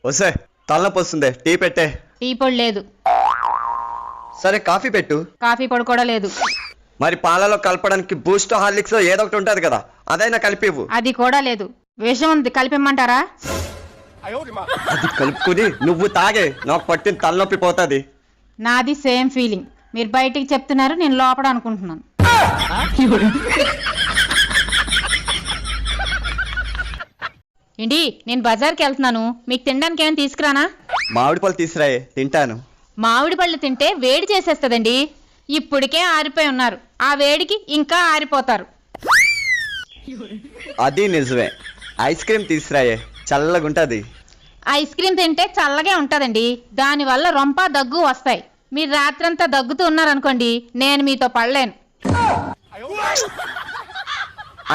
వస్తే తలనొప్పి వస్తుంది, టీ పెట్టే. టీ పొడి లేదు. సరే కాఫీ పెట్టు. కాఫీ పొడి కూడా లేదు. మరి పాలలో కలపడానికి బూస్ట్ హార్లిక్స్ ఏదో ఒకటి ఉంటది కదా, అదైనా కలిపివు. అది కూడా లేదు. విషం ఉంది, కలిపిమ్మంటారా? అది కలుపుకుని నువ్వు తాగే, నాకు పట్టిన తలనొప్పి పోతుంది. నాది సేమ్ ఫీలింగ్. మీరు బయటికి చెప్తున్నారు, నేను లోపల అనుకుంటున్నాను. ఏంటి, నేను బజార్కి వెళ్తున్నాను, మీకు తినడానికి ఏమైనా తీసుకురానా? మామిడి పళ్ళు తీసురాయే, తింటాను. మామిడి పళ్ళు తింటే వేడి చేసేస్తుందండి. ఇప్పటికే ఆరిపోయి ఉన్నారు, ఆ వేడికి ఇంకా ఆరిపోతారు. అది నిజమే. ఐస్ క్రీమ్ తీసురాయే, చల్లగుంటది. ఐస్ క్రీమ్ తింటే చల్లగే ఉంటదండి, దానివల్ల రొంప దగ్గు వస్తాయి. మీరు రాత్రంతా దగ్గుతూ ఉన్నారనుకోండి, నేను మీతో పడలేను.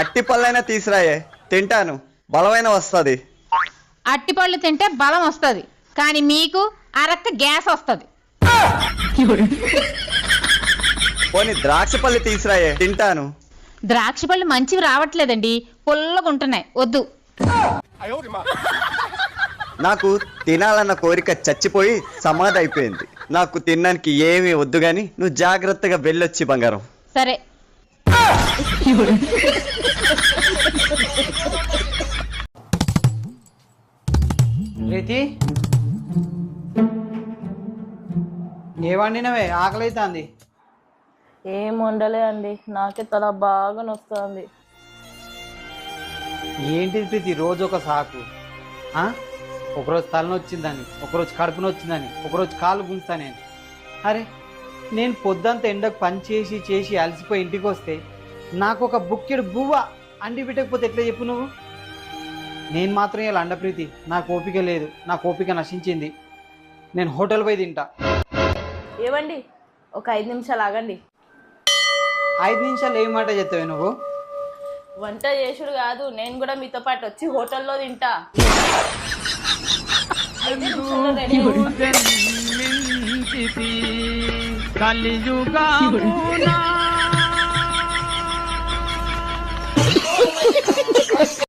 అట్టి పళ్ళైనా తీసురాయే, తింటాను, బలమైన వస్తుంది. అట్టి పళ్ళు తింటే బలం వస్తుంది, కానీ మీకు అరక్క గ్యాస్ వస్తుంది. పోనీ ద్రాక్ష పళ్ళు తీసురాయే, తింటాను. ద్రాక్ష పళ్ళు మంచివి రావట్లేదండి, పుల్లగా ఉంటున్నాయి, వద్దు. నాకు తినాలన్న కోరిక చచ్చిపోయి సమాధి అయిపోయింది. నాకు తినడానికి ఏమీ వద్దు గాని నువ్వు జాగ్రత్తగా వెళ్ళొచ్చి బంగారం. సరే. ప్రీతి, ఏ వండినవే? ఆకలి అవుతుంది. ఏం వండలే అండి, నాకే తల బాగా నొస్తుంది. ఏంటిది ప్రీతి, రోజు ఒక సాకు. ఒకరోజు తలనొచ్చిందని, ఒకరోజు కడుపున వచ్చిందని, ఒకరోజు కాళ్ళు గుంజుతానని. అరే, నేను పొద్దంతా ఎండకు పని చేసి చేసి అలసిపోయి ఇంటికి వస్తే నాకు ఒక బుక్కెడు బువ్వ అండి పెట్టకపోతే ఎట్లా చెప్పు నువ్వు? నేను మాత్రం ఇలా అండ ప్రీతి, నాకు ఓపిక లేదు, నాకు ఓపిక నశించింది. నేను హోటల్ పోయి తింటా. ఏవండి, ఒక 5 నిమిషాలు ఆగండి. 5 నిమిషాలు ఏం మాట చెప్తావే నువ్వు? వంట చేసుడు కాదు, నేను కూడా మీతో పాటు వచ్చి హోటల్లో తింటా. 5 నిమిషాల్లో రెడీ.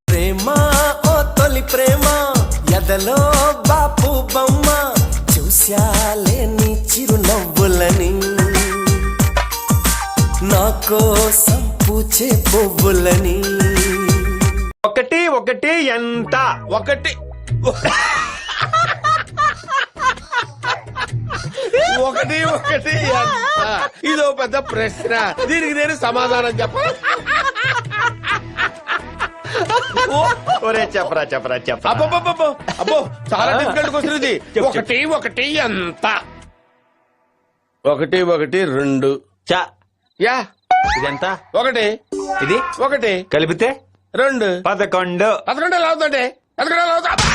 ప్రేమ ఓ తొలి ప్రేమ, ఎదలో బాపు బొమ్మ, చూశాలేని చిరునవ్వులని, నా కోసం పూచే పువ్వులని. ఒకటి ఒకటి ఎంత? ఒకటి ఒకటి ఒకటి ఎంత? ఇదో పెద్ద ప్రశ్న, దీనికి నేను సమాధానం చెప్ప. చెప్పరా చెప్పరా చెప్ప. అబ్బో, చాలా డిఫికల్ట్ క్వశ్చన్ ఇది. ఒకటి ఒకటి ఎంత? ఒకటి ఒకటి 2. యా, ఇదెంత? ఒకటి. ఇది ఒకటి కలిపితే 2. 11. 11 ఎలా అవుతుంది? 11 ఎలా అవుతుంది?